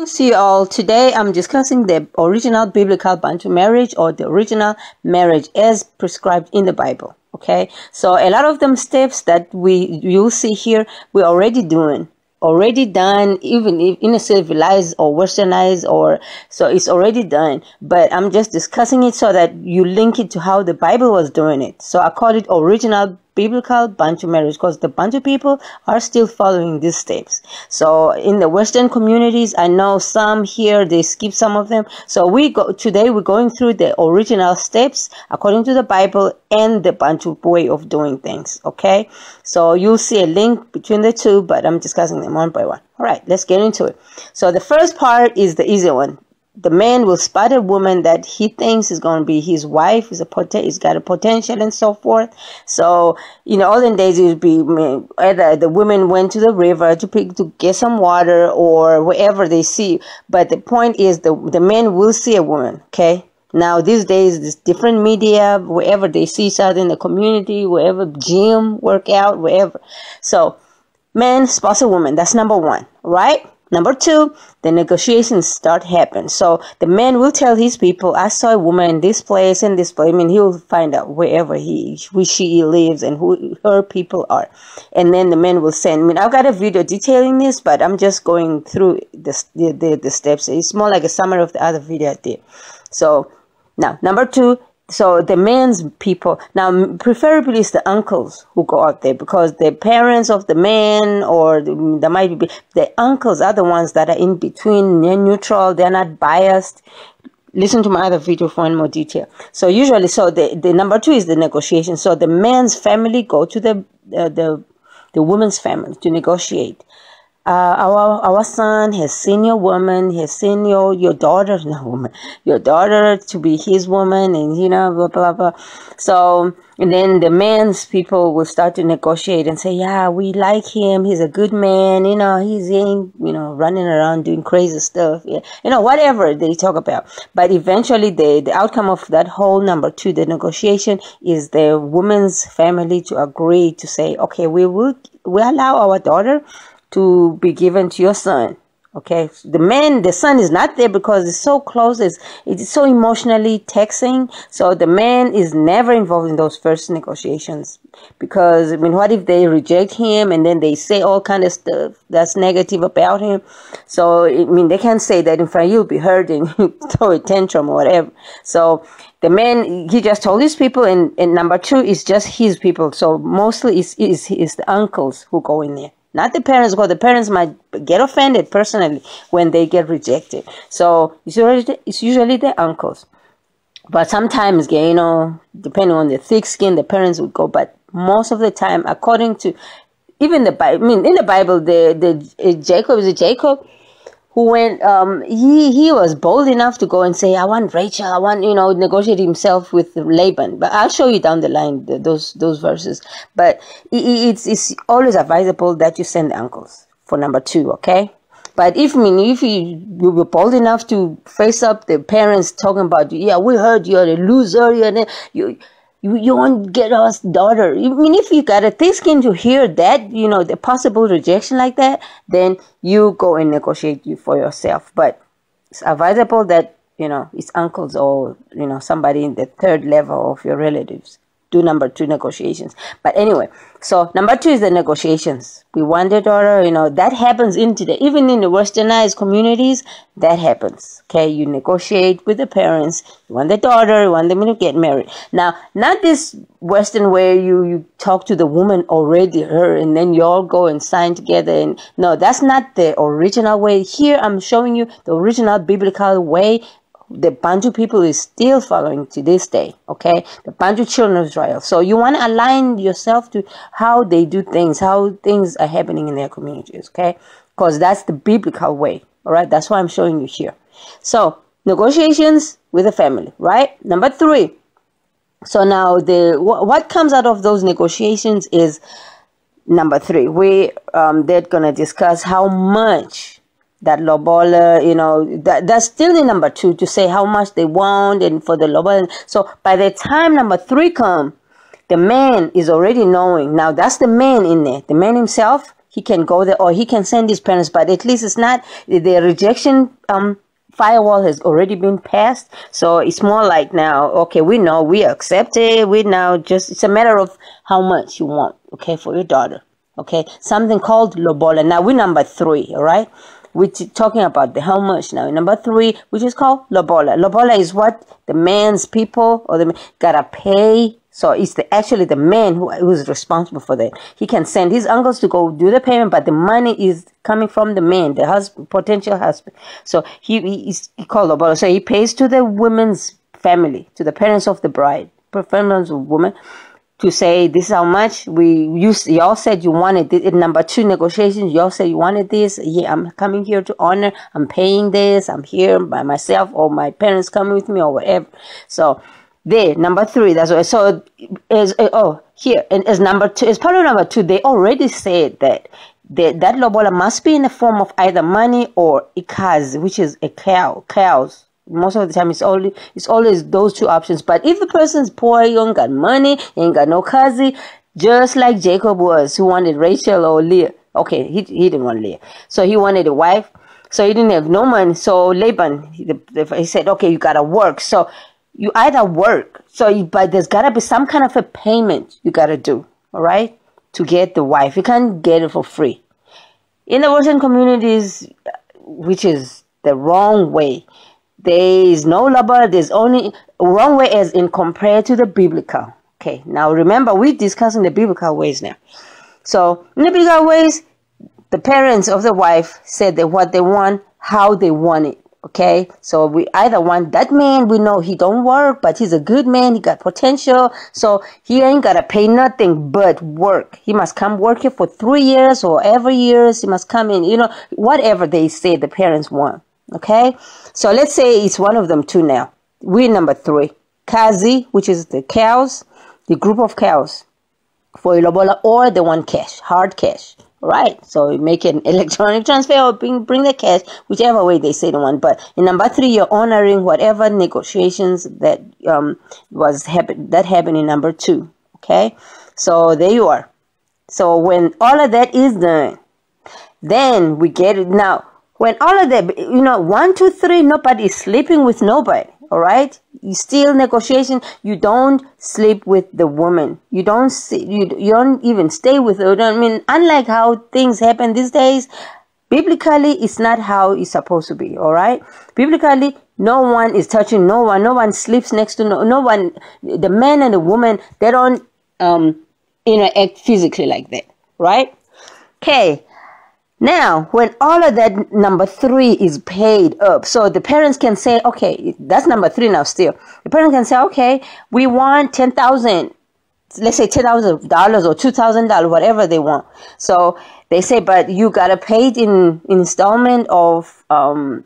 See you all. Today I'm discussing the original biblical Bantu marriage, or the original marriage as prescribed in the Bible. Okay, so a lot of them steps that you'll see here, we're already doing, already done, even if in a civilized or westernized, or so it's already done. But I'm just discussing it so that you link it to how the Bible was doing it. So I call it original biblical Bantu marriage because the Bantu people are still following these steps. So in the Western communities, I know some here, they skip some of them. So today we're going through the original steps according to the Bible and the Bantu way of doing things. Okay, so you'll see a link between the two, but I'm discussing them one by one. All right, let's get into it. So the first part is the easy one. The man will spot a woman that he thinks is going to be his wife, he's got a potential and so forth. So in the olden days, it would be either the women went to the river to get some water or wherever they see. But the point is the men will see a woman, okay? Now, these days, there's different media, wherever they see each other in the community, wherever, gym, workout, wherever. So man spots a woman, that's number one, right? Number two, the negotiations start happen. So the man will tell his people, I saw a woman in this place and this place. I mean, he'll find out wherever she lives and who her people are. And then the man will send, I mean, I've got a video detailing this, but I'm just going through the steps. It's more like a summary of the other video I did. So now, number two, so the man's people, now preferably it's the uncles who go out there, because the parents of the man, or there might be, the uncles are the ones that are in between, they're neutral, they're not biased. Listen to my other video for one more detail. So usually, so the number two is the negotiation. So the man's family go to the woman's family to negotiate. Our son has seen your woman, has seen your daughter, no woman, your daughter to be his woman, and blah blah blah. So, and then the man's people will start to negotiate and say, yeah, we like him, he's a good man, he's in, running around doing crazy stuff, whatever they talk about. But eventually the outcome of that whole number two, the negotiation, is the woman's family to agree to say, okay, we allow our daughter to be given to your son. Okay, the son is not there because it's so close, it's so emotionally taxing. So the man is never involved in those first negotiations, because I mean, what if they reject him and then they say all kind of stuff that's negative about him? So I mean, they can't say that in front, you'll be hurt and throw a tantrum or whatever. So the man, he just told his people, and number two is just his people. So mostly it's the uncles who go in there. Not the parents, because the parents might get offended personally when they get rejected. So it's usually the uncles. But sometimes, depending on the thick skin, the parents would go. But most of the time, according to even the Bible, I mean, in the Bible, Jacob who went, he was bold enough to go and say, I want Rachel, I want, negotiate himself with Laban. But I'll show you down the line those verses. But it's always advisable that you send the uncles for number two, okay? But if you were bold enough to face up the parents talking about, yeah, we heard you're a loser, you won't get us daughter. I mean, if you got a thick skin to hear that, the possible rejection like that, then you go and negotiate you for yourself. But it's advisable that, it's uncles or, somebody in the third level of your relatives. Do number two negotiations. But anyway, so number two is the negotiations. We want the daughter, that happens even in the westernized communities, that happens. Okay, you negotiate with the parents, you want the daughter, you want them to get married. Now, not this Western where you talk to the woman already, and then you all go and sign together. And no, that's not the original way. Here, I'm showing you the original biblical way the Bantu people is still following to this day, okay? The Bantu children of Israel. So you want to align yourself to how they do things, how things are happening in their communities, okay? Because that's the biblical way, all right? That's why I'm showing you here. So negotiations with the family, right? Number three. So now what comes out of those negotiations is number three. They're going to discuss how much that lobola, that's still the number two, to say how much they want and for the lobola. So by the time number three come, the man is already knowing. Now that's the man in there. The man himself, he can go there, or he can send his parents, but at least it's not the rejection firewall has already been passed. So it's more like now, okay, we know, we accept it, we now just, it's a matter of how much you want, okay, for your daughter. Okay, something called lobola. Now we're number 3, all right? We're talking about the how much now. Number 3, which is called lobola. Lobola is what the man's people or the man gotta pay. So it's actually the man who's responsible for that. He can send his uncles to go do the payment, but the money is coming from the man, the husband, potential husband. So he called lobola. So he pays to the woman's family, to the parents of the bride, parents of woman, to say, this is how much y'all said you wanted it. In number 2 negotiations, y'all said you wanted this. Yeah, I'm coming here to honor. I'm paying this. I'm here by myself, or my parents coming with me, or whatever. So there, number 3. That's what. So here, and as number 2, as part of number 2, they already said that that lobola must be in the form of either money or ikaz, which is a cows. Most of the time, it's always those 2 options. But if the person's poor, he ain't got money, he ain't got no kazi, just like Jacob was, who wanted Rachel or Leah. Okay, he didn't want Leah. So he wanted a wife. So he didn't have no money. So Laban, he said, okay, you got to work. So you either work. But there's got to be some kind of a payment you got to do, all right, to get the wife. You can't get it for free. In the Western communities, which is the wrong way, there is no lobola. There's only wrong way as in compared to the biblical. Okay, now remember, we're discussing the biblical ways now. So in the biblical ways, the parents of the wife said that what they want, how they want it. Okay, so we either want that man, we know he don't work, but he's a good man, he got potential, so he ain't gotta pay nothing but work. He must come work here for 3 years or every years. He must come in, whatever they say the parents want. Okay, so let's say it's one of them 2 now. We're number 3. Kazi, which is the cows, the group of cows for lobola, or they want cash, hard cash. Right, so make an electronic transfer or bring the cash, whichever way they say they want. But in number 3, you're honoring whatever negotiations that happened in number 2. Okay, so there you are. So when all of that is done, then we get it. Now, when all of that, 1, 2, 3, nobody is sleeping with nobody. All right, you still negotiation. You don't sleep with the woman. You don't even stay with her. I mean, unlike how things happen these days, biblically, it's not how it's supposed to be. All right, biblically, no one is touching no one. No one sleeps next to no one. The man and the woman, they don't interact physically like that. Right? Okay. Now, when all of that number 3 is paid up, so the parents can say, okay, that's number 3 now still. The parents can say, okay, we want $10,000, let's say $10,000 or $2,000, whatever they want. So they say, but you got to pay it in installment of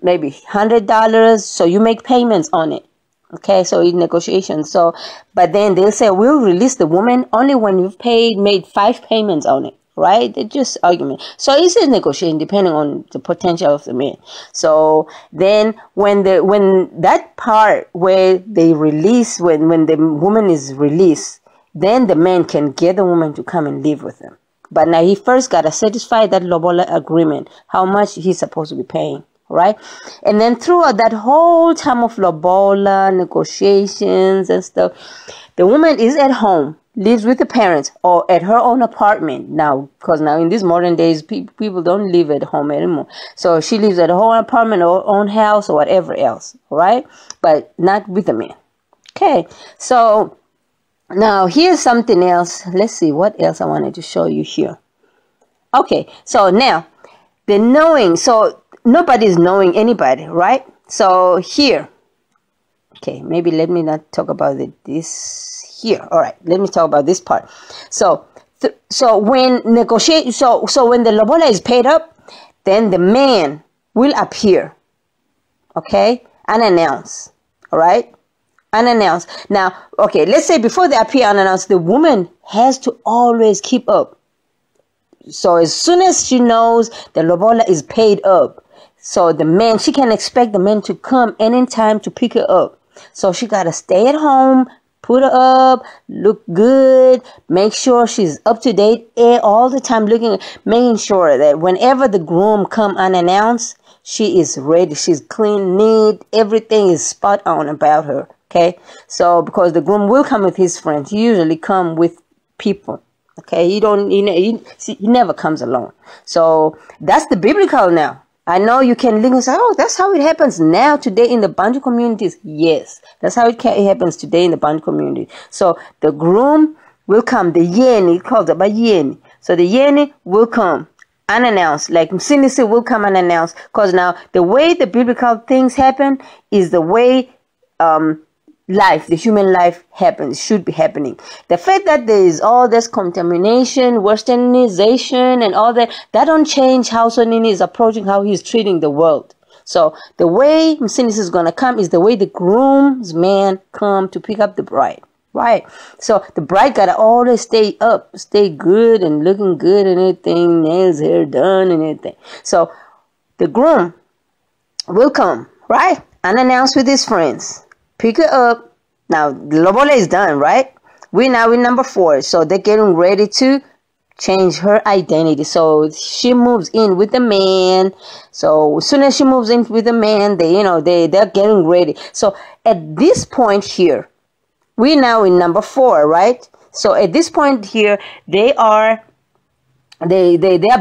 maybe $100, so you make payments on it. Okay, so in negotiations. So, but then they'll say, we'll release the woman only when you've made 5 payments on it. Right? It's just argument. So it's a negotiation depending on the potential of the man. So then when that part where they release, when the woman is released, then the man can get the woman to come and live with him. But now he first got to satisfy that lobola agreement, how much he's supposed to be paying. Right? And then throughout that whole time of lobola, negotiations and stuff, the woman is at home, lives with the parents or at her own apartment now, because now in these modern days, people don't live at home anymore. So she lives at her own apartment or own house or whatever else, right? But not with the man. Okay, so now here's something else. Let's see what else I wanted to show you here. Okay, so now the knowing. So nobody's knowing anybody, right? So here, okay, maybe let me not talk about this here. All right, let me talk about this part. So when negotiate, so when the lobola is paid up, then the man will appear, okay, unannounced. All right, unannounced. Now, okay, let's say before they appear unannounced, the woman has to always keep up. So as soon as she knows the lobola is paid up, so the man, she can expect the man to come anytime to pick her up. So she got to stay at home, Put her up, look good, make sure she's up to date all the time, making sure that whenever the groom come unannounced, she is ready, she's clean, neat, everything is spot on about her. Okay, so because the groom will come with his friends, he usually come with people. Okay, he never comes alone. So that's the biblical now. I know you can link and say, oh, that's how it happens now today in the Bantu communities. Yes, that's how it happens today in the Bantu community. So the groom will come, the yeni, it's called the yeni. So the yeni will come unannounced, like Msinisi will come unannounced. Because now the way the biblical things happen is the way the human life happens, should be happening. The fact that there is all this contamination, westernization and all that don't change how Sonini is approaching, how he's treating the world. So the way Msinis is going to come is the way the groom's man come to pick up the bride. Right. So the bride got to always stay up, stay good and looking good and everything, nails, hair done and everything. So the groom will come, right, unannounced with his friends. Pick her up. Now, the lobola is done, right? We're now in number 4. So they're getting ready to change her identity. So she moves in with the man. So as soon as she moves in with the man, they're getting ready. So at this point here, we're now in number 4, right? So at this point here, they are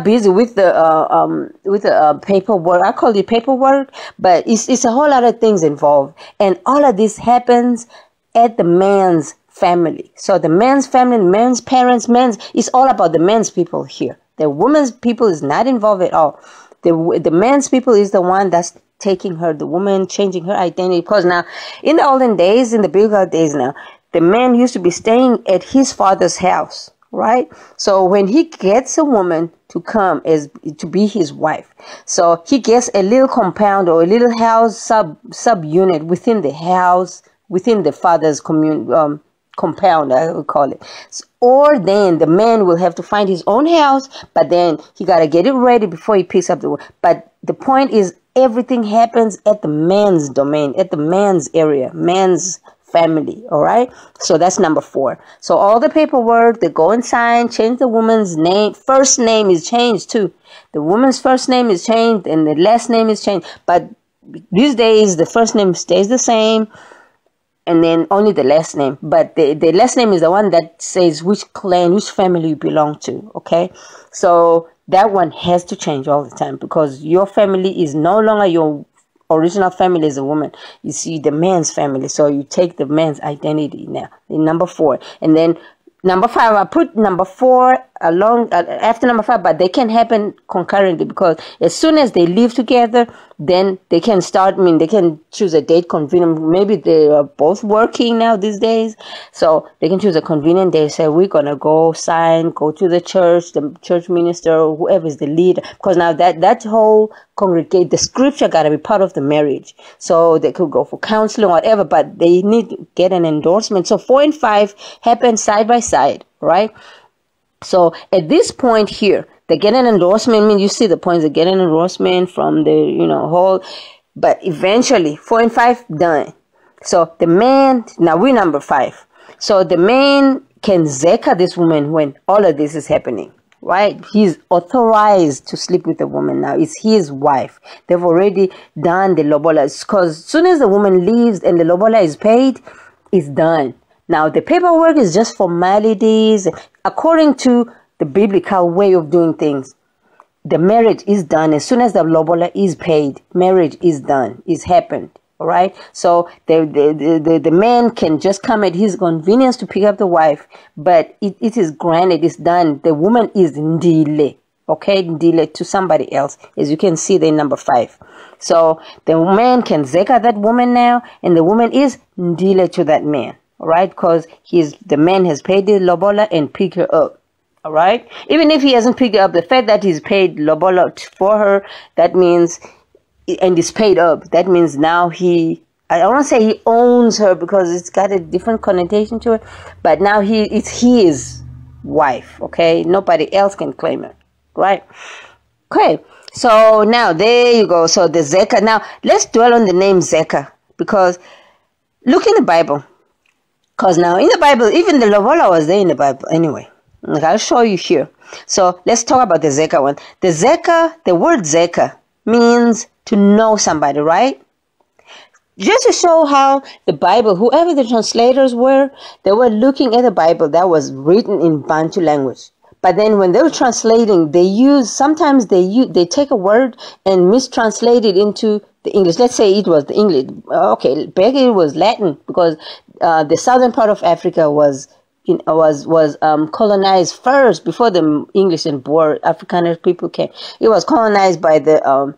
busy with the paperwork. I call it paperwork, but it's a whole lot of things involved, and all of this happens at the man's family. So the man's family, man's parents, it's all about the man's people here. The woman's people is not involved at all. The man's people is the one that's taking her, the woman, changing her identity. Because now, in the olden days, in the biblical days now, the man used to be staying at his father's house. Right? So when he gets a woman to come to be his wife, so he gets a little compound or a little house sub unit within the house, within the father's compound, I would call it. Or then the man will have to find his own house, but then he got to get it ready before he picks up the woman. But the point is, everything happens at the man's domain, at the man's area, man's family. All right, so that's number 4. So all the paperwork, they go and sign, change the woman's name. First name is changed too. The woman's first name is changed and the last name is changed. But these days the first name stays the same, and then only the last name. But the last name is the one that says which clan, which family you belong to. Okay, so that one has to change all the time, because your family is no longer your original family as a woman. You see the man's family, so you take the man's identity now in number 4. And then number 5, I put number 4 along after number 5, but they can happen concurrently, because as soon as they live together, then they can start, they can choose a date convenient. Maybe they are both working now these days, so they can choose a convenient day. Say, we're gonna go to the church minister, or whoever is the leader, because now that whole congregate, the scripture got to be part of the marriage. So they could go for counseling or whatever, but they need to get an endorsement. So 4 and 5 happen side by side, right? So at this point here, they get an endorsement. You see the points. They get an endorsement from the whole, but eventually 4 and 5 done. So the man, now we're number 5. So the man can zeka this woman when all of this is happening. Right? He's authorized to sleep with the woman now. It's his wife. They've already done the lobola. Because as soon as the woman leaves and the lobola is paid, it's done. Now, the paperwork is just formalities. According to the biblical way of doing things, the marriage is done. As soon as the lobola is paid, marriage is done. It's happened. All right. So the man can just come at his convenience to pick up the wife, but it is granted, it's done. The woman is ndile, okay, ndile to somebody else, as you can see there in number 5. So the man can zeka that woman now, and the woman is ndile to that man, all right, because the man has paid the lobola and picked her up. All right. Even if he hasn't picked her up, the fact that he's paid lobola for her, that means, and is paid up, that means now I don't want to say he owns her, because it's got a different connotation to it, but now it's his wife, okay? Nobody else can claim her, right? Okay, so now there you go. So the Zeka. Now let's dwell on the name Zeka, because look in the Bible. Because now in the Bible, even the lobola was there in the Bible anyway. Like, I'll show you here. So let's talk about the zeka one. The word zeka means to know somebody, right? Just to show how the Bible, whoever the translators were, they were looking at the Bible that was written in Bantu language. But then when they were translating, sometimes they take a word and mistranslate it into the English. Let's say it was the English. Okay, back it was Latin, because the southern part of Africa was colonized first before the English and Boer Afrikaner people came. It was colonized by the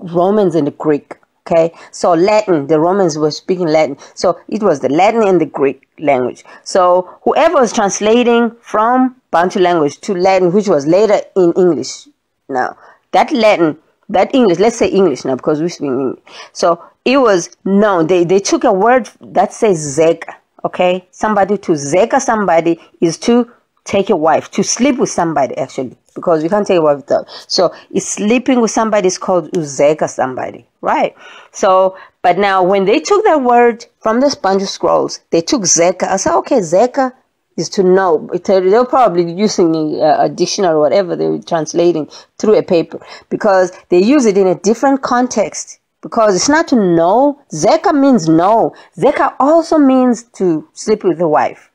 Romans and the Greek. Okay, so Latin, the Romans were speaking Latin. So it was the Latin and the Greek language. So whoever was translating from Bantu language to Latin, which was later in English. Now, that Latin, that English, let's say English now, because we speak English. So it was known. They took a word that says zeka. Okay, to zeka somebody is to take a wife, to sleep with somebody, actually, because you can't take a wife without. So it's sleeping with somebody is called uzeka somebody, right? So, but now when they took that word from the Bantu scrolls, they took zeka. I said, okay, zeka is to know. They were probably using a dictionary or whatever they were translating through a paper, because they use it in a different context. Because it's not to know. Zeka means know. Zeka also means to sleep with a wife.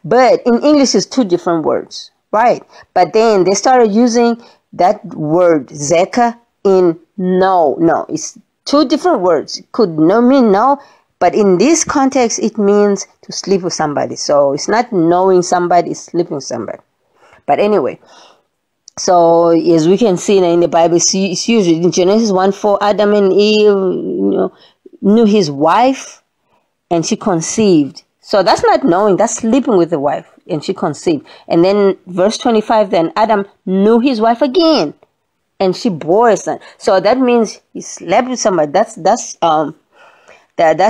But in English, it's two different words, right? But then they started using that word, zeka, in know. No, it's two different words. It could mean know, but in this context, it means to sleep with somebody. So it's not knowing somebody, it's sleeping with somebody. But anyway, so as we can see in the Bible, it's usually in Genesis 1:4, Adam and Eve, knew his wife, and she conceived. So that's not knowing, that's sleeping with the wife, and she conceived. And then verse 25, then Adam knew his wife again, and she bore a son. So that means he slept with somebody. That's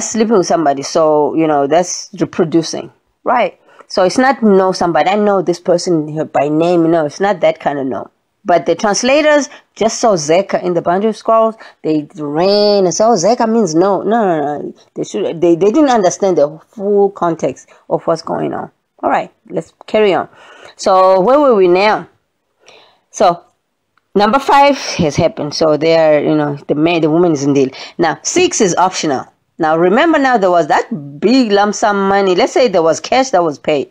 sleeping with somebody. So, that's reproducing, right? So it's not know somebody. I know this person by name. It's not that kind of know. But the translators just saw zeka in the Bantu scrolls. They ran and saw zeka means no. No. They didn't understand the full context of what's going on. All right, let's carry on. So where were we now? So number 5 has happened. So there, the woman is in deal. Now 6 is optional. Now remember, now there was that big lump sum money. Let's say there was cash that was paid.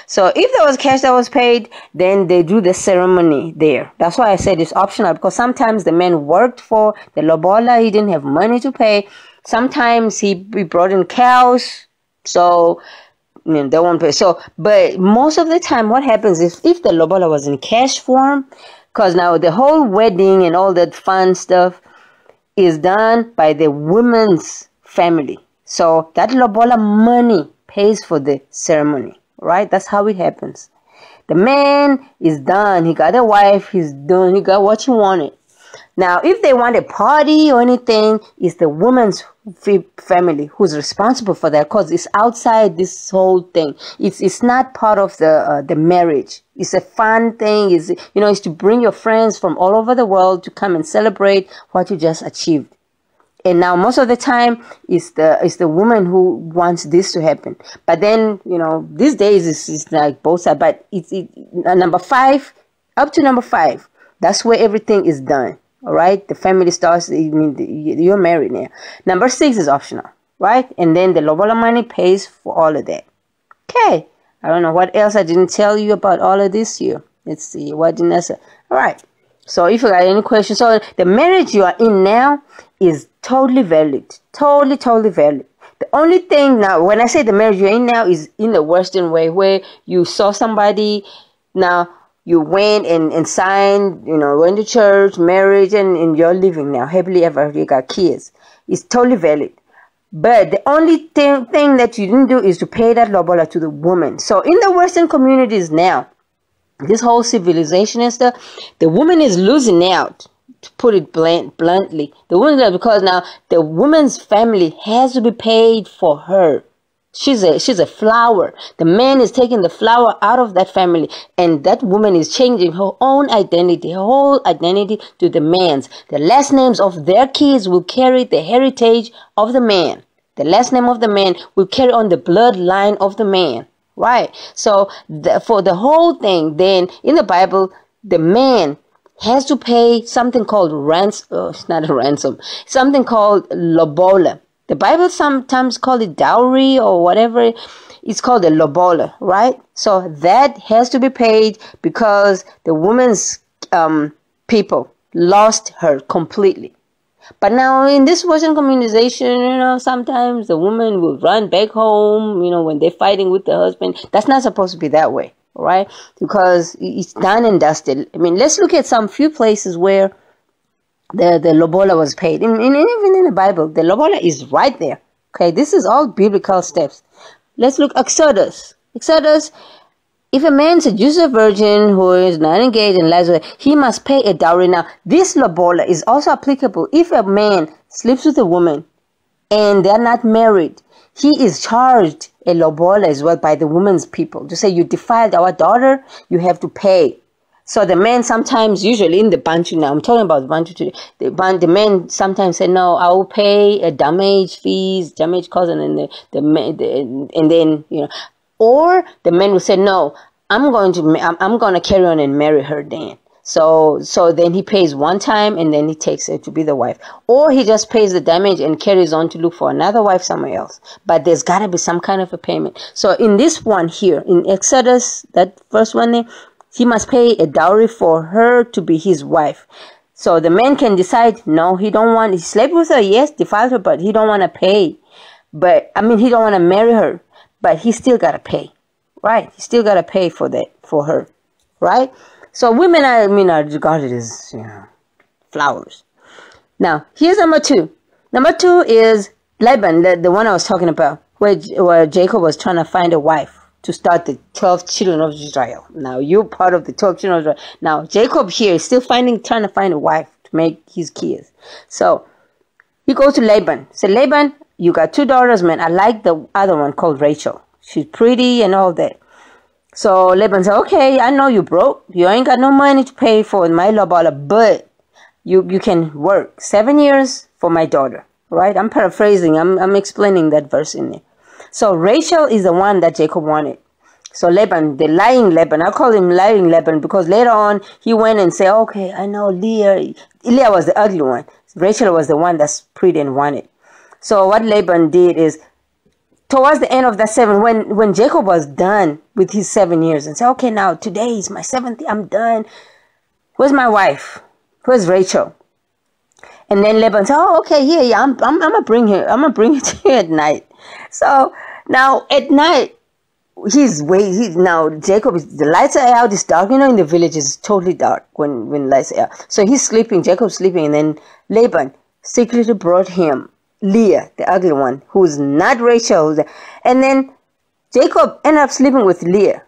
So if there was cash that was paid, then they do the ceremony there. That's why I said it's optional, because sometimes the man worked for the lobola. He didn't have money to pay. Sometimes he brought in cows. So they won't pay. So, but most of the time what happens is if the lobola was in cash form, because now the whole wedding and all that fun stuff is done by the woman's family. So that lobola money pays for the ceremony, right? That's how it happens. The man is done. He got a wife. He's done. He got what he wanted. Now, if they want a party or anything, it's the woman's family who's responsible for that, because it's outside this whole thing. It's not part of the marriage. It's a fun thing. It's to bring your friends from all over the world to come and celebrate what you just achieved. And now most of the time it's the woman who wants this to happen. But then, these days it's like both sides. But it's number 5, up to number 5, that's where everything is done. All right, the family starts. You're married now. Number 6 is optional, right? And then the lobola money pays for all of that. Okay, I don't know what else I didn't tell you about all of this here. Let's see, what didn't I say? All right. So if you got any questions, so the marriage you are in now is totally valid. Totally valid. The only thing now, when I say the marriage you're in now, is in the Western way, where you saw somebody, now you went and signed, went to church, marriage, and you're living now happily ever after. You got kids. It's totally valid. But the only thing that you didn't do is to pay that lobola to the woman. So in the Western communities now, this whole civilization and stuff, the woman is losing out, to put it bluntly. The woman, because now the woman's family has to be paid for her. She's a flower. The man is taking the flower out of that family, and that woman is changing her own identity, her whole identity to the man's. The last names of their kids will carry the heritage of the man. The last name of the man will carry on the bloodline of the man. Right? So for the whole thing, then in the Bible, the man has to pay something called ransom. It's not a ransom. Something called lobola. The Bible sometimes call it dowry or whatever. It's called a lobola, right? So that has to be paid because the woman's people lost her completely. But now in this Western communization, sometimes the woman will run back home, when they're fighting with the husband. That's not supposed to be that way, right? Because it's done and dusted. I mean, let's look at some few places where the lobola was paid. Even in the Bible, the lobola is right there. Okay, this is all biblical steps. Let's look Exodus. If a man seduces a virgin who is not engaged and lies with her, he must pay a dowry. Now, this lobola is also applicable if a man sleeps with a woman and they're not married. He is charged a lobola as well by the woman's people to say, you defiled our daughter, you have to pay. So the man sometimes, usually in the Bantu now, I'm talking about the Bantu today, the men sometimes say, no, I will pay a damage cost, and then or the man will say, no, I'm going to carry on and marry her then. So then he pays one time and then he takes her to be the wife. Or he just pays the damage and carries on to look for another wife somewhere else. But there's got to be some kind of a payment. So in this one here, in Exodus, that first one there, he must pay a dowry for her to be his wife. So the man can decide, no, he slept with her, yes, defiled her, but he don't want to pay. He don't want to marry her. But he still got to pay, right? He still got to pay for that, for her, right? So women are regarded as, flowers. Now, here's number two. Number two is Laban, the one I was talking about, where Jacob was trying to find a wife to start the 12 children of Israel. Now, you're part of the 12 children of Israel. Now, Jacob here is still trying to find a wife to make his kids. So, he goes to Laban. Say, Laban, you got 2 daughters, man. I like the other one called Rachel. She's pretty and all that. So Laban said, okay, I know you broke. You ain't got no money to pay for my lobola, but you can work 7 years for my daughter. Right? I'm paraphrasing. I'm explaining that verse in there. So Rachel is the one that Jacob wanted. So Laban, the lying Laban, I call him lying Laban because later on he went and said, okay, I know Leah was the ugly one. Rachel was the one that's pretty and wanted. So what Laban did is, towards the end of that 7, when Jacob was done with his 7 years and said, okay, now today is my 7th, I'm done. Where's my wife? Where's Rachel? And then Laban said, oh, okay, here, I'm gonna bring her. I'm gonna bring it to you at night. So now at night, Jacob the lights are out, it's dark. In the village it's totally dark when lights are out. So he's sleeping, Jacob's sleeping, and then Laban secretly brought him Leah, the ugly one, who's not Rachel. And then Jacob ended up sleeping with Leah.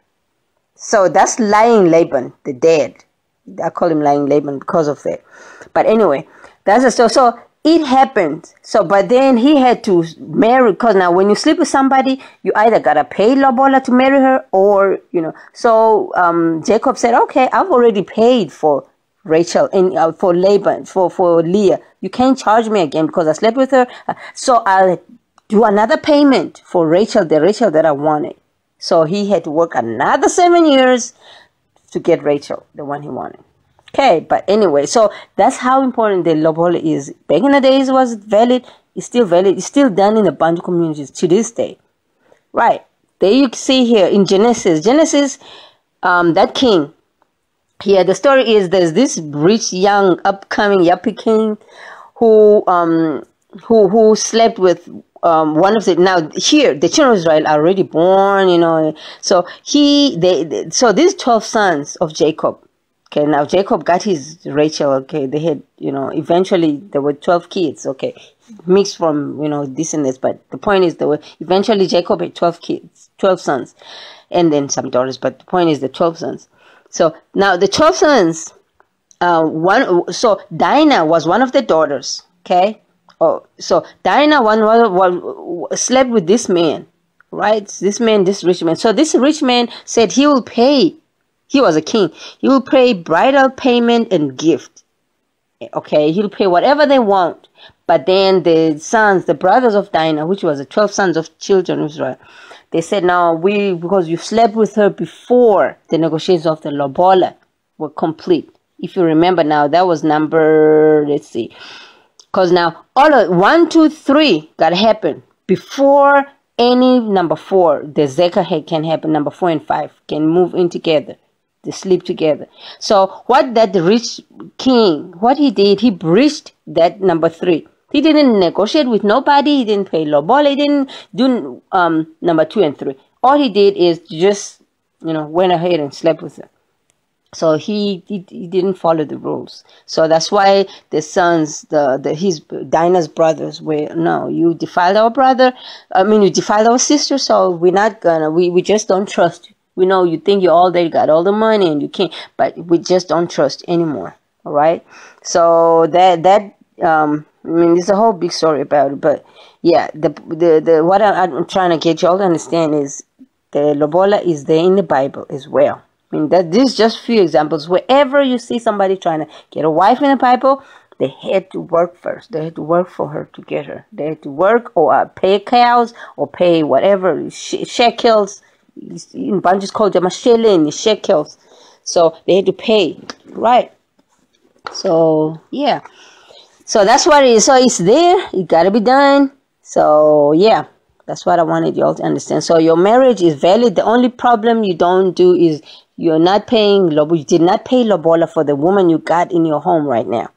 So that's lying Laban, the dead. I call him lying Laban because of that. But anyway, that's a story. So it happened. So, but then he had to marry, because now when you sleep with somebody, you either got to pay lobola to marry her or, So Jacob said, okay, I've already paid for Rachel and for Laban, for Leah. You can't charge me again because I slept with her. So I'll do another payment for Rachel, the Rachel that I wanted. So he had to work another 7 years to get Rachel, the one he wanted. Okay, but anyway, so that's how important the lobola is. Back in the days, it was valid. It's still valid. It's still done in the Bantu communities to this day. Right. There you see here in Genesis, that king. Here, the story is there's this rich, young, upcoming yuppie king who slept with one of the, now here the children of Israel are already born, so so these 12 sons of Jacob. Okay, now Jacob got his Rachel. Okay, they had, eventually there were 12 kids. Okay, mixed from this and this, but the point is eventually Jacob had 12 kids, 12 sons, and then some daughters. But the point is the 12 sons. So now the 12 sons, so Dinah was one of the daughters. Okay. Oh, so Dinah slept with this man, right? This rich man. So this rich man said he will pay. He was a king. He will pay bridal payment and gift. Okay, he'll pay whatever they want, But then the sons, the brothers of Dinah, which was the 12 sons of children of Israel, they said, no, because you slept with her before the negotiations of the lobola were complete. If you remember now, that was number, let's see. Because now, all of 1, 2, 3 got to happen before any number 4, the Zekah can happen. Number 4 and 5 can move in together. They sleep together. So what that rich king, what he did, he breached that number 3. He didn't negotiate with nobody. He didn't pay lobola. He didn't do number 2 and 3. All he did is just, went ahead and slept with her. So he didn't follow the rules. So that's why the sons, his Dinah's brothers were, no, you defiled our brother. You defiled our sister. So we're not gonna. We just don't trust you. We know you think you're all there, you got all the money, and you can't. But we just don't trust anymore. All right. So there's a whole big story about it, but yeah, the what I'm trying to get you all to understand is the lobola is there in the Bible as well. That these just few examples. Wherever you see somebody trying to get a wife in the Bible, they had to work first. They had to work for her to get her. They had to work or pay cows or pay whatever shekels. In Bantu called them a shilling, shekels. So they had to pay, right? So yeah. So that's what it is. So it's there. It got to be done. So yeah, that's what I wanted you all to understand. So your marriage is valid. The only problem you don't do is you're not paying lobola. You did not pay lobola for the woman you got in your home right now.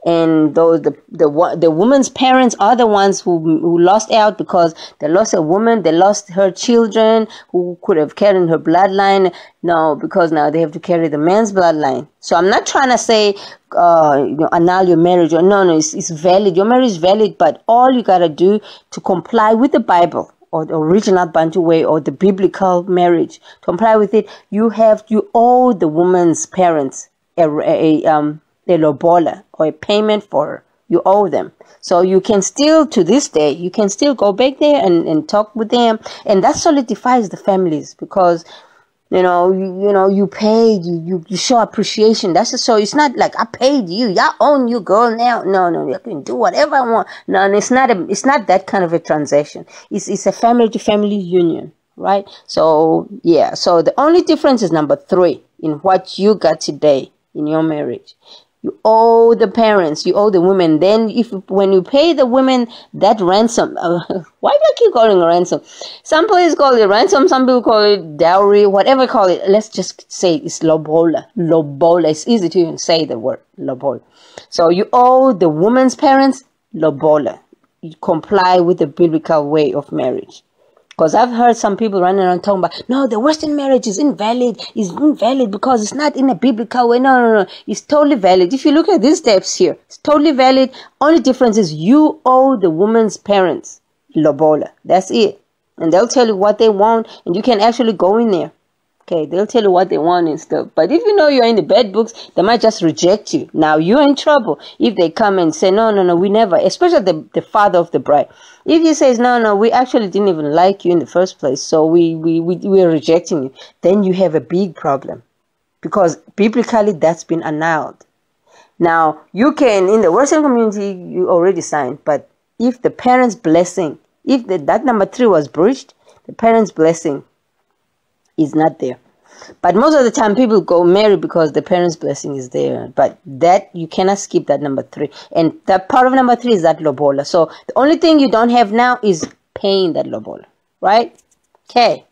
And those the woman's parents are the ones who lost out because they lost a woman, they lost her children who could have carried her bloodline. No, because now they have to carry the man's bloodline. So I'm not trying to say annul your marriage or no, it's valid. Your marriage is valid, but all you gotta do to comply with the Bible or the original Bantu way or the biblical marriage, to comply with it, you owe the woman's parents a lobola or a payment for her. You owe them. So you can still, to this day, you can still go back there and talk with them. And that solidifies the families because, you paid, you show appreciation. That's just, so it's not like I paid you, y'all own you, girl, now. No, you can do whatever I want. No, and it's not that kind of a transaction. It's a family to family union, right? So, yeah. So the only difference is number 3 in what you got today in your marriage. You owe the parents, you owe the women. Then when you pay the women that ransom, why do I keep calling it ransom? Some places call it ransom, some people call it dowry, whatever call it. Let's just say it's lobola. Lobola. It's easy to even say the word lobola. So you owe the woman's parents lobola. You comply with the biblical way of marriage. Because I've heard some people running around talking about, no, the Western marriage is invalid. It's invalid because it's not in a biblical way. No. It's totally valid. If you look at these steps here, it's totally valid. Only difference is you owe the woman's parents lobola. That's it. And they'll tell you what they want, and you can actually go in there. Okay, they'll tell you what they want and stuff. But if you know you're in the bad books, they might just reject you. Now you're in trouble if they come and say, no, we never, especially the father of the bride. If he says, no, we actually didn't even like you in the first place, so we're rejecting you, then you have a big problem. Because biblically, that's been annulled. Now, you can, in the Western community, you already signed, but if the parents' blessing, if that number 3 was breached, the parents' blessing is not there. But most of the time people go marry because the parents' blessing is there. But that, you cannot skip that number 3. And that part of number 3 is that lobola. So the only thing you don't have now is paying that lobola. Right? Okay.